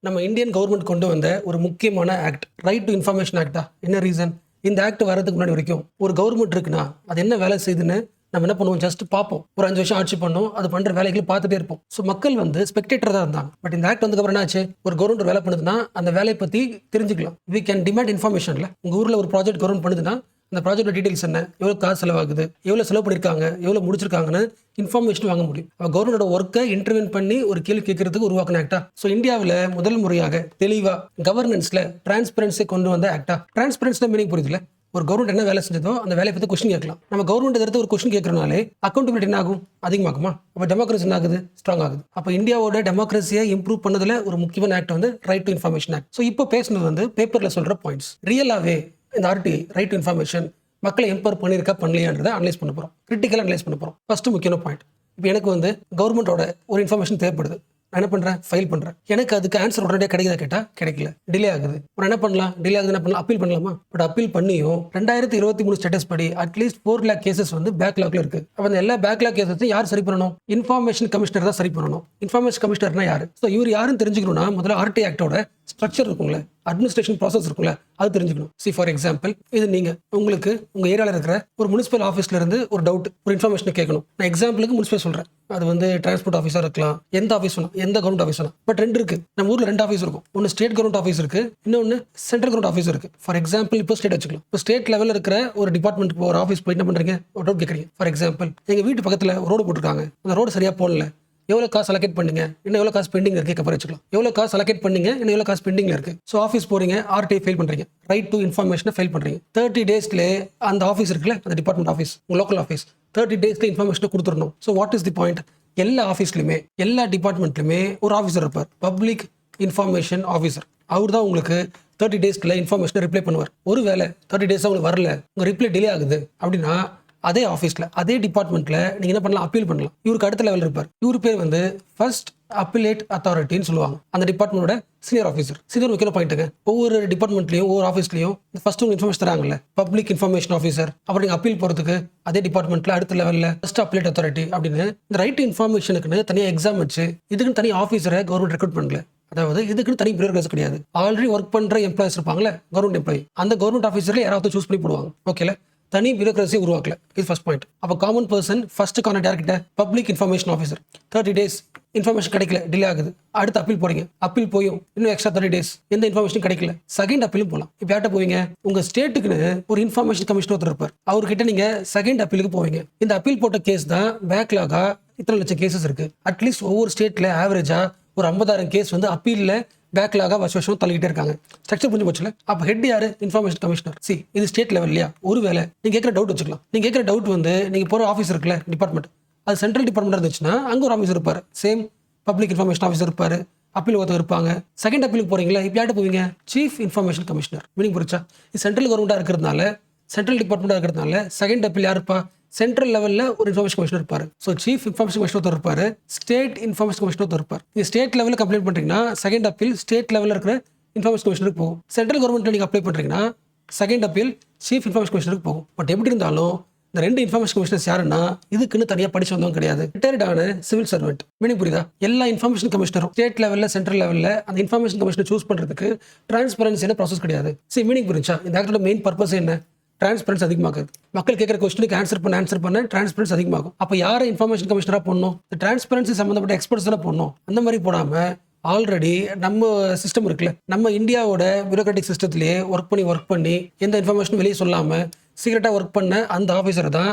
நம்ம Indian government கொண்டு வந்த ஒரு முக்கியமான ஆக்ட் ரைட் டு இன்ஃபர்மேஷன் ஆக்டா. என்ன ரீசன்? இந்த ஆக்ட் வரதுக்கு முன்னாடி வரைக்கும் ஒரு கவர்மெண்ட் இருக்குன்னா அது என்ன வேலை செய்யுதுன்னு நம்ம என்ன பண்ணுவோம், ஜஸ்ட் பார்ப்போம். ஒரு 5 வருஷம் ஆட்சி பண்ணோம், அது பண்ற வேலைகளை பார்த்துட்டே இருப்போம். ஸோ மக்கள் ஸ்பெக்டேட்டர் தான் இருந்தாங்க. பட் இந்த ஆக்ட் வந்ததுக்கப்புறம் என்னாச்சு, ஒரு கவர்மெண்ட் வேலை பண்ணுதுன்னா அந்த வேலையை பத்தி தெரிஞ்சுக்கலாம். வி கேன் டிமாண்ட் இன்ஃபர்மேஷன்ல. உங்க ஊர்ல ஒரு ப்ராஜெக்ட் கவர்மெண்ட் பண்ணுதுன்னா அந்த ப்ராஜெக்ட் டீடைல்ஸ் என்ன, எவ்வளவு காசு செலவாகுது, எவ்வளவு செலவு பண்ணிருக்காங்க, எவ்வளவு முடிச்சிருக்காங்கன்னு இன்ஃபர்மேஷன் வாங்க முடியும். கவர்மெண்டோட ஒர்க்கை இன்டர்வென் பண்ணி ஒரு கேள்வி கேட்கறதுக்கு உருவாக்கின ஆக்டா. ஸோ இந்தியாவில் முதல் முறையாக தெளிவா கவர்னன்ஸ்ல டிரான்ஸ்பரன்சி கொண்டு வந்த ஆக்டா. டிரான்ஸ்பரன்சி மீனிங் புரியுதுல, ஒரு கவர்மெண்ட் என்ன வேலை செஞ்சதோ அந்த வேலையை பற்றி கொஸ்டின் கேட்கலாம். நம்ம கவர்மெண்ட் எடுத்து ஒரு கொஸ்டின் கேட்கறனாலே அக்கௌண்டபிலிட்டி என்ன ஆகும், அதிகமாகுமா? அப்போ டெமோக்ரஸி என்ன ஆகுது, ஸ்ட்ராங் ஆகுது. அப்போ இந்தியாவோட டெமோக்ரஸியை இம்ப்ரூவ் பண்ணதுல ஒரு முக்கியமான act right to information act. So இப்போ பேசுனது பேப்பர்ல சொல்ற பாயிண்ட்ஸ். ரியலாவே இந்த ஆர்டிஐ ரைட் டு இன்ஃபர்மேஷன் மக்களை எம்பவர் பண்ணியிருக்கா பண்ணலையான்றதை அனலைஸ் பண்ண போகிறோம், கிரிட்டிக்கலாக அனலைஸ் பண்ண போகிறோம். ஃபர்ஸ்ட் முக்கியமான பாயிண்ட், இப்போ எனக்கு கவர்மெண்டோட ஒரு இன்ஃபர்மேஷன் தேவைப்படுது. நான் என்ன பண்ணுறேன், ஃபைல் பண்ணுறேன். எனக்கு அதுக்கு ஆன்சர் உடனே கிடைக்குதா கேட்டால் கிடைக்கல, டிலே ஆகுது. அப்புறம் என்ன பண்ணலாம், டிலே ஆகுது என்ன பண்ணலாம், அப்பீல் பண்ணலாமா? பட் அப்பீல் பண்ணியும் 2023 ஸ்டேட்டஸ் படி அட்லீஸ்ட் 4 lakh கேசஸ் பேக்லாக்ல இருக்கு. அப்போ அந்த எல்லா பேக்லாக் கேசஸும் யார் சரி பண்ணணும், இன்ஃபர்மேஷன் கமிஷனர் தான் சரி பண்ணணும். இன்ஃபர்மேஷன் கமிஷனர்னா யாரு? ஸோ இவர் யாருன்னு தெரிஞ்சுக்கணும்னா முதல்ல ஆர்டிஐ ஆக்டோட ஸ்ட்ரக்சர் இருக்குங்களே, அட்மினிஸ்ட்ரேஷன் ப்ராசஸ் இருக்குல்ல, அது தெரிஞ்சுக்கணும். சி ஃபார் எக்ஸாம்பிள், இது நீங்க உங்களுக்கு உங்க ஏரியாவில் இருக்கிற ஒரு முனிசிபல் ஆஃபீஸ்ல இருந்து ஒரு டவுட், ஒரு இன்ஃபர்மேஷன் கேட்கணும். நான் எக்ஸாம்பிளுக்கு முனிசிபல் சொல்றேன். அது டிரான்ஸ்போர்ட் ஆஃபீஸா இருக்கலாம், எந்த ஆஃபீஸ் வேணும், எந்த கவர்மெண்ட் ஆஃபீஸ் வேணும். பட் 2 இருக்கு. நம்ம ஊர்ல 2 ஆஃபீஸ் இருக்கும். ஒன்று ஸ்டேட் கவர்மெண்ட் ஆஃபீஸ் இருக்கு, இன்னொன்று சென்ட்ரல் கவர்மெண்ட் ஆஃபீஸ் இருக்கு. ஃபார் எக்ஸாம்பிள் இப்போ ஸ்டேட் வச்சுக்கலாம். இப்போ ஸ்டேட் லெவலில் இருக்கிற ஒரு டிபார்ட்மெண்ட் ஒரு ஆஃபீஸ் போய் என்ன பண்றீங்க, ஒரு டவுட் கேட்குறீங்க. ஃபார் எக்ஸாம்பிள், எங்க வீட்டு பக்கத்தில் ரோடு போட்டிருக்காங்க, அந்த ரோடு சரியா போடல, எவ்வளோ காசு அலோகேட் பண்ணீங்க, இன்னும் எவ்வளோ காசு பெண்டிங் இருக்கு, கப்பர் வச்சுக்கலாம். எவ்வளோ காசு அலோகேட் பண்ணீங்க, இன்னும் எவ்வளோ காசு பெண்டிங்ல இருக்கு. ஸோ ஆஃபீஸ் போறீங்க, ஆர்டிஐ ஃபைல் பண்றீங்க, ரைட் டு இன்ஃபர்மேஷனை ஃபைல் பண்றீங்க. 30 டேஸ்லேயே அந்த ஆஃபீஸ் இருக்குல்ல, அந்த டிபார்ட்மெண்ட் ஆஃபீஸ், உங்க லோக்கல் ஆஃபீஸ் 30 டேஸ்ல இன்ஃபர்மேஷனை கொடுத்துடணும். So what is the point, எல்லா ஆஃபீஸ்லையுமே எல்லா டிபார்ட்மெண்ட்லையுமே ஒரு ஆஃபீஸர் இருப்பார், பப்ளிக் இன்ஃபர்மேஷன் ஆஃபீஸர். அவர் தான் உங்களுக்கு 30 டேஸ்க்குள்ள இன்ஃபர்மேஷனை ரிப்ளை பண்ணுவார். ஒருவேளை 30 டேஸ் உங்களுக்கு வரல, உங்க ரிப்ளை டிலே ஆகுது அப்படின்னா அதே ஆஃபீஸ்ல அதே டிபார்ட்மெண்ட்ல நீங்க என்ன பண்ணலாம், அப்பீல் பண்ணலாம். இவருக்கு அடுத்த லெவல் இருப்பார். இவர் பேர் ஃபர்ஸ்ட் அப்பீலேட் அத்தாரிட்டின்னு சொல்லுவாங்க. அந்த டிபார்ட்மெண்டோட சீனியர் ஆஃபீஸர். சீனியர் முக்கிய பாயிண்ட்டுங்க, ஒவ்வொரு டிபார்ட்மெண்ட்லயும் ஒவ்வொரு ஆஃபீஸ்லயும் ஃபர்ஸ்ட் உங்களுக்கு இன்ஃபர்மேஷன் தராங்கல்ல, பப்ளிக் இன்ஃபர்மேஷன் ஆஃபீஸர். அப்புறம் நீங்க அப்பீல் போறதுக்கு அதே டிபார்ட்மெண்ட்ல அடுத்த லெவல்ல ஃபர்ஸ்ட் அப்பீலேட் அத்தாரிட்டி அப்படின்னு இந்த ரைட் இன்ஃபர்மேஷனுக்குன்னு தனியாக எக்ஸாம் வச்சு இதுக்குன்னு தனி ஆஃபீஸரை கவர்மெண்ட் ரெக்ரூட் பண்ணல. அதாவது இதுக்குன்னு தனி பிரியோகிராஸ் கிடையாது. ஆல்ரெடி ஒர்க் பண்ற எம்ப்ளாயிஸ் இருப்பாங்களே, கவர்மெண்ட் எம்ப்ளாயி, அந்த கவர்மெண்ட் ஆஃபீஸர்ல யாராவது சூஸ் பண்ணி போடுவாங்க. ஓகேல, தனி பியூரோக்ரஸி உருவாக்கல. இது ஃபர்ஸ்ட் பாயிண்ட். அப்போ காமன் பர்சன் ஃபர்ஸ்ட் கான்டாக்ட் யார்கிட்ட, public information officer. 30 days information கிடைக்கல, டிலே ஆகுது. அடுத்து அப்பீல் போறீங்க, அப்பீல் போயும் இன்னும் எக்ஸ்ட்ரா 30 டேஸ் எந்த இன்ஃபர்மேஷன் கிடைக்கல, செகண்ட் அப்பீலும் போகலாம். இப்போ யார்ட்ட போவீங்க, உங்க ஸ்டேட்டுக்குன்னு ஒரு இன்ஃபர்மேஷன் கமிஷனர் ஒருத்தர் இருப்பார். அவர்கிட்ட நீங்க செகண்ட் அப்பீலுக்கு போவீங்க. இந்த அப்பீல் போட்ட கேஸ் தான் பேக்லாகா இத்தனை லட்சம் கேசஸ் இருக்கு. அட்லீஸ்ட் ஒவ்வொரு ஸ்டேட்ல ஆவரேஜா ஒரு 50,000 கேஸ் அப்பீல்ல பேக்லாக வருஷம் தள்ளிக்கிட்டே இருக்காங்க. ஸ்ட்ரக்சர் புரிஞ்சு போச்சுல. அப்போ ஹெட் யாரு, இன்ஃபர்மேஷன் கமிஷனர். சி இது ஸ்டேட் லெவல் இல்லையா, ஒரு வேலை நீங்க கேட்குற டவுட் வச்சுக்கலாம். நீங்க கேட்குற டவுட் நீங்க போற ஆஃபீஸ் இருக்குல்ல, டிபார்ட்மெண்ட், அது சென்ட்ரல் டிபார்ட்மெண்ட் இருந்துச்சுன்னா அங்க ஒரு ஆஃபீஸர் இருப்பாரு, சேம் பப்ளிக் இன்ஃபர்மேஷன் ஆஃபீஸர் இருப்பாரு, அப்பீல் ஒருத்தர் இருப்பாங்க. செகண்ட் அப்பீலுக்கு போறீங்களா, இப்போ யார்ட்ட போவீங்க, சீஃப் இன்ஃபர்மேஷன் கமிஷனர். மீனிங் புரிச்சா, இது சென்ட்ரல் கவர்மெண்டா இருக்கிறதுனால, சென்ட்ரல் டிபார்ட்மெண்டா இருக்கிறதுனால செகண்ட் அப்பீல் யார் இருப்பா, சென்ட்ரல் லெவல்ல ஒரு இன்ஃபர்மேஷன் கமிஷனர் இருப்பாரு. ஸோ சீஃப் இன்ஃபர்மேஷன் கமிஷனர் இருப்பாரு, ஸ்டேட் இன்ஃபர்மேஷன் கமிஷனர் இருப்பார். நீங்க ஸ்டேட் லெவலில் கம்ப்ளைண்ட் பண்றீங்கன்னா செகண்ட் அப்பீல் ஸ்டேட் லெவலில் இருக்கிற இன்ஃபர்மேஷன் கமிஷனருக்கு போகும். சென்ட்ரல் கவர்மெண்ட்ல நீங்க அப்ளை பண்றீங்கன்னா செகண்ட் அப்பீல் சீஃப் இன்ஃபர்மேஷன் கமிஷனருக்கு போகும். பட் எப்படி இருந்தாலும் இந்த 2 இன்ஃபர்மேஷன் கமிஷனர்ஸ் யாருன்னா இதுக்குன்னு தனியாக படிச்சு வந்தவங்க கிடையாது, ரிட்டையர்டான சிவில் சர்வெண்ட். மீனிங் புரியுதா? எல்லா இன்ஃபர்மேஷன் கமிஷனரும் ஸ்டேட் லெவலில் சென்ட்ரல் லெவலில் அந்த இன்ஃபர்மேஷன் கமிஷனர் சூஸ் பண்றதுக்கு டிரான்ஸ்பரன்சியான ப்ராசஸ் கிடையாது. சரி, மீனிங் புரிஞ்சா? இந்த ஆக்டோட மெயின் பர்பஸ் என்ன, டிரான்ஸ்பரன்ஸ் அதிகமாகுது. மக்கள் கேட்குற கொஸ்டினுக்கு ஆன்சர் பண்ண டிரான்ஸ்பரன்ஸ் அதிகமாகும். அப்போ யாரை இன்ஃபர்மேஷன் கமிஷனராக போடணும், டிரான்ஸ்பரன்சி சம்மந்தப்பட்ட எக்ஸ்பர்ட்ஸ் எல்லாம் போடணும். அந்த மாதிரி போடாம ஆல்ரெடி நம்ம சிஸ்டம் இருக்குல்ல, நம்ம இந்தியாவோட பியூரோக்ராட்டிக் சிஸ்டத்திலேயே ஒர்க் பண்ணி எந்த இன்ஃபர்மேஷனும் வெளியே சொல்லாம சீக்கிரட்டா ஒர்க் பண்ண அந்த ஆஃபீஸரை தான்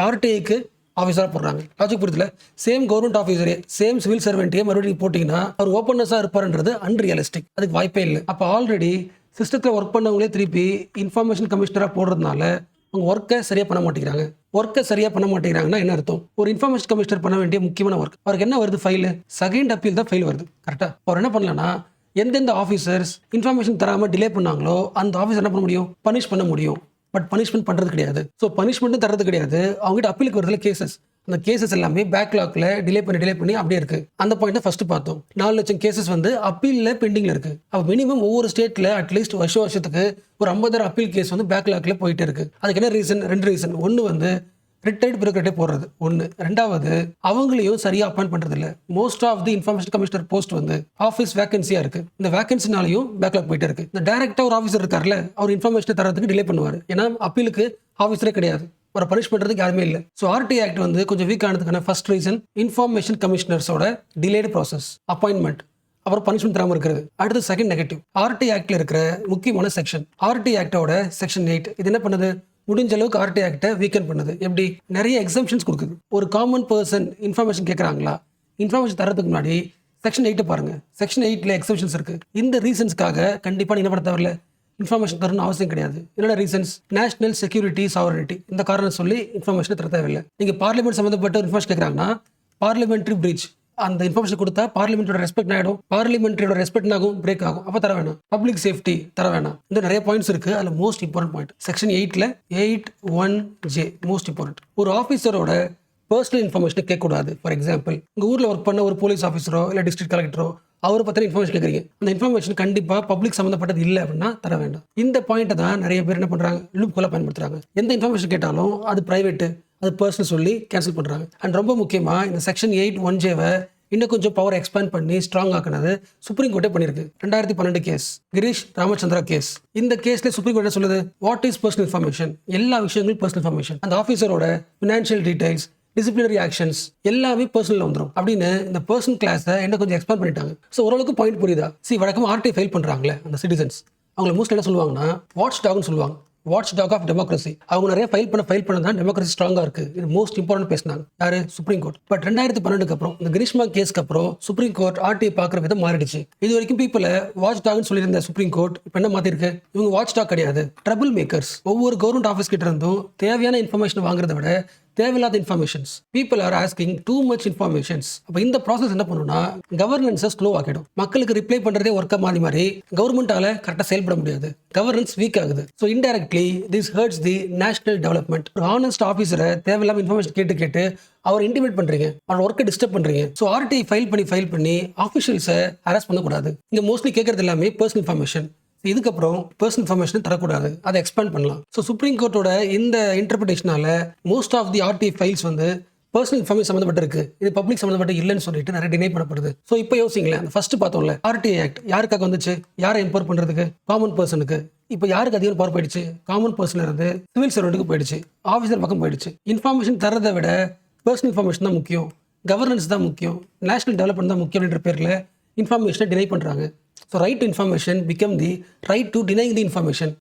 ஆர்டிஐக்கு ஆஃபீஸராக போடுறாங்க. லாஜிக் புரியுதுல? சேம் கவர்மெண்ட் ஆஃபீஸரே, சேம் சிவில் சர்வெண்ட்டே மறுபடியும் போட்டிங்கன்னா அவர் ஓப்பன்னஸாக இருப்பாருன்றது அன்ரியலிஸ்டிக். அதுக்கு வாய்ப்பே இல்லை. அப்போ ஆல்ரெடி சிஸ்டத்தில் ஒர்க் பண்ணவங்களே திருப்பி இன்ஃபர்மேஷன் கமிஷனராக போடுறதுனால அவங்க ஒர்க்கை சரியாக பண்ண மாட்டேங்கிறாங்க. ஒர்க்கை சரியாக பண்ண மாட்டேங்கிறாங்கன்னா என்ன அர்த்தம், ஒரு இன்ஃபர்மேஷன் கமிஷனர் பண்ண வேண்டிய முக்கியமான ஒர்க் அவருக்கு என்ன வருது, ஃபைல், செகண்ட் அப்பீல் தான் ஃபைல் வருது. கரெக்டாக அவர் என்ன பண்ணலன்னா எந்தெந்த ஆஃபீஸர்ஸ் இன்ஃபர்மேஷன் தராமல் டிலே பண்ணாங்களோ அந்த ஆஃபீஸர் என்ன பண்ண முடியும், பனிஷ் பண்ண முடியும். பட் பனிஷ்மெண்ட் பண்ணுறது கிடையாது. ஸோ பனிஷ்மெண்ட்டும் தரது கிடையாது. அவங்ககிட்ட அப்பீலுக்கு வரதுல கேசஸ், அந்த கேசஸ் எல்லாமே பேக்லாக்ல டிலே பண்ணி அப்படியே இருக்கு. அந்த பாயிண்ட் ஃபர்ஸ்ட் பார்த்தோம். 4 லட்சம் கேசஸ் அப்பீல்ல பெண்டிங்ல இருக்கு. அப்போ மினிமம் ஒவ்வொரு ஸ்டேட்ல அட்லீஸ்ட் வருஷத்துக்கு ஒரு 50,000 அப்பீல் கேஸ் பேக்லாக்ல போயிட்டே இருக்கு. அதுக்கு என்ன ரீசன், 2 ரீசன். ஒன்று ரிட்டையர்ட் பியூரோக்ராட்டே போடுறது ஒன்று. ரெண்டாவது, அவங்களையும் சரியாக அப்பாயிண்ட் பண்ணுறது இல்லை. Most of the information commissioner post வந்து ஆஃபீஸ் வேகன்சியாக இருக்குது. இந்த வேகன்சினாலையும் பேக்லாக் போயிட்டே இருக்கு. இந்த டைரக்டாக ஒரு ஆஃபீஸர் இருக்கார்ல, அவர் இன்ஃபர்மேஷன் தரதுக்கு டிலே பண்ணுவார். ஏன்னா அப்பீலுக்கு ஆஃபீஸரே கிடையாது, ஒரு பனிஷ் பண்ணுறதுக்கு யாருமே இல்லை. ஸோ ஆர்டி ஆக்ட் வந்து கொஞ்சம் வீக் ஆனதுக்கான ஃபர்ஸ்ட் ரீசன் இன்ஃபர்மேஷன் கமிஷனர்ஸோட டிலேடு ப்ராசஸ், அப்பாயின்மெண்ட், அப்புறம் பனிஷ்மெண்ட் தராமல் இருக்கிறது. அடுத்து செகண்ட் நெகட்டிவ், ஆர்டி ஆக்டில் இருக்கிற முக்கியமான செக்ஷன். ஆர்டி ஆக்டோட செக்ஷன் 8 இது என்ன பண்ணுது, முடிஞ்ச அளவுக்கு ஆர்டி ஆக்டை வீக்கன் பண்ணுது. எப்படி, நிறைய எக்ஸம்ஷன்ஸ் கொடுக்குது. ஒரு காமன் பர்சன் இன்ஃபர்மேஷன் கேட்குறாங்களா, இன்ஃபர்மேஷன் தரதுக்கு முன்னாடி செக்ஷன் 8 பாருங்க. செக்ஷன் 8ல எக்ஸம்ஷன்ஸ் இருக்கு. இந்த ரீசன்ஸ்க்காக கண்டிப்பாக நீ என்ன பண்ண தேவையில்ல, இன்ஃபர்மேஷன் தரணும்னு அவசியம் கிடையாது. என்னோட ரீசன்ஸ், நேஷனல் செக்யூரிட்டி, சாவரிட்டி, இந்த காரணம் சொல்லி இன்ஃபர்மேஷன் தர தேவையில்லை. நீங்கள் பார்லிமெண்ட் சம்மந்தப்பட்ட இன்ஃபர்மேஷன் கேட்குறாங்கன்னா பார்லிமெண்ட்ரி பிரீச், அந்த இன்ஃபர்மேஷன் கொடுத்தா பார்லிமெண்டோட ரெஸ்பெக்ட் ஆகிடும், பார்லிமெண்ட்ரியோட ரெஸ்பெக்ட் ஆகும், பிரேக் ஆகும். அப்போ தர வேணாம். பப்ளிக் சேஃப்டி தர வேணாம். இந்த நிறைய பாயிண்ட்ஸ் இருக்கு. அதில் மோஸ்ட் இம்பார்ட்டன்ட் பாயிண்ட் செக்ஷன் 8ல 8(1)J மோஸ்ட் இம்பார்ட்டன்ட். ஒரு ஆஃபீஸரோட பர்சனல் இன்ஃபர்மேஷன் கேட்கக்கூடாது. ஃபார் எக்ஸாம்பிள், உங்கள் ஊரில் ஒர்க் பண்ண ஒரு போலீஸ் ஆஃபீஸரோ இல்லை டிஸ்ட்ரிக்ட் கலெக்டரோ அவரை பற்றின இன்ஃபர்மேஷன் கேட்குறீங்க. அந்த இன்ஃபர்மேஷன் கண்டிப்பாக பப்ளிக் சம்மந்தப்பட்டது இல்லை அப்படின்னா தர வேண்டாம். இந்த பாயிண்ட்டை தான் நிறைய பேர் என்ன பண்ணுறாங்க, லூப் கோலாக பயன்படுத்துறாங்க. எந்த இன்ஃபர்மேஷன் கேட்டாலும் அது பிரைவேட்டு, அது பர்சனல் சொல்லி கேன்சல் பண்ணுறாங்க. அண்ட் ரொம்ப முக்கியமாக இந்த செக்ஷன் 8(1)Jவை இன்னும் கொஞ்சம் பவர் எக்ஸ்பேண்ட் பண்ணி ஸ்ட்ராங் ஆக்குனது சுப்ரீம் கோர்ட்டே பண்ணியிருக்கு. 2012 கேஸ், கிரீஷ் ராமச்சந்திரா கேஸ். இந்த கேஸ்ல சுப்ரீம் கோர்ட் சொல்லுது, வாட் இஸ் பர்சனல் இன்ஃபர்மேஷன், எல்லா விஷயங்களும் பர்சனல் இன்ஃபர்மேஷன். அந்த ஆஃபீஸரோட ஃபினான்ஷியல் டீடைல்ஸ், டிசிப்ளினரி ஆக்ஷன்ஸ் எல்லாமே பர்சனல் வந்துடும் அப்படின்னு இந்த பர்சனல் கிளாஸை என்ன கொஞ்சம் எக்ஸ்பேண்ட் பண்ணிட்டாங்க. ஸோ ஓரளவுக்கு பாயிண்ட் புரியுதா? வழக்கமாக ஆர்டிஐ ஃபைல் பண்ணுறாங்களே அந்த சிட்டிசன்ஸ், அவங்களை மோஸ்ட்லி என்ன சொல்லுவாங்கன்னா வாட்ச் டாக்னு சொல்லுவாங்க. Watch dog of democracy. அவங்க நிறைய ஃபைல் பண்ண தான் டெமோக்ரஸி ஸ்ட்ராங்காக இருக்குது. இது மோஸ்ட் இம்பார்ட்டன்ட் பேசினாங்க யாரு, சுப்ரீம் கோர்ட். பட் 2012 அப்புறம் இந்த கிரீஷ்மா கேஸ்க்கு அப்புறம் சுப்ரீம் கோர்ட் ஆர்டிஐ பார்க்குற விதம் மாறிடுச்சு. இது வரைக்கும் பீப்புளை வாட்ச் டாக்னு சொல்லியிருந்த சுப்ரீம் கோர்ட் இப்போ என்ன மாற்றிருக்கு, இவங்க வாட்ச் டாக் கிடையாது, ட்ரபிள் மேக்கர்ஸ். ஒவ்வொரு கவர்மெண்ட் ஆஃபீஸ் கிட்ட இருந்தும் தேவையான இன்ஃபர்மேஷன் வாங்குறத விட தேவையில்லாத informations, people are asking too much informations. அப்போ இந்த ப்ராசஸ் என்ன பண்ணுன்னா கவர்னன்ஸை ஸ்லோ ஆக்கிடும். மக்களுக்கு ரிப்ளை பண்ணுறதே ஒர்க்காக மாதிரி கவர்மெண்டால கரெக்டாக செயல்பட முடியாது, கவர்னன்ஸ் வீக் ஆகுது. So indirectly this hurts the national development. ஒரு ஹானஸ்ட் ஆஃபீஸரை தேவையில்லாம இன்ஃபர்மேஷன் கேட்டு அவர் இன்டிமேட் பண்றீங்க, அவர் ஒர்க்கை டிஸ்டர்ப் பண்றீங்க. ஸோ ஆர்டிஐ ஃபைல் பண்ணி ஆஃபீஷியல்ஸை ஹராஸ் பண்ணக்கூடாது. இங்கே மோஸ்ட்லி கேட்கறது எல்லாமே பர்சனல் இன்ஃபர்மேஷன். இதுக்கப்புறம் பர்சனல் இன்ஃபர்மேஷன் தரக்கூடாது, அதை எக்ஸ்பேண்ட் பண்ணலாம். ஸோ சுப்ரீம் கோர்ட்டோட இந்த இன்டர்பிரேஷனால most of the RTI files வந்து பர்சனல் இன்ஃபர்மேஷன் சம்மந்தப்பட்டு இருக்கு, இது பப்ளிக் சம்மந்தப்பட்ட இல்லைன்னு சொல்லிட்டு நிறைய டினை பண்ணப்படுது. ஸோ இப்போ யோசிங்களேன், அந்த ஃபர்ஸ்ட் பார்த்தோம்ல ஆர்டிஐ ஆக்ட் யாருக்காக வந்துச்சு, யாரை எம்பவர் பண்றதுக்கு, காமன் பர்சனுக்கு. இப்போ யாருக்கு அதிகம் பவர் போயிடுச்சு, காமன் பர்சன்ல இருந்து சிவில் சர்வெண்ட்டுக்கு போயிடுச்சு, ஆஃபீஸர் பக்கம் போயிடுச்சு. இன்ஃபர்மேஷன் தரதை விட பர்சனல் இன்ஃபர்மேஷன் தான் முக்கியம், கவர்னன்ஸ் தான் முக்கியம், நேஷனல் டெவலப்மெண்ட் தான் முக்கியம் என்ற பேரில் இன்ஃபர்மேஷனை டினை பண்ணுறாங்க. So right to information become the right to denying the information.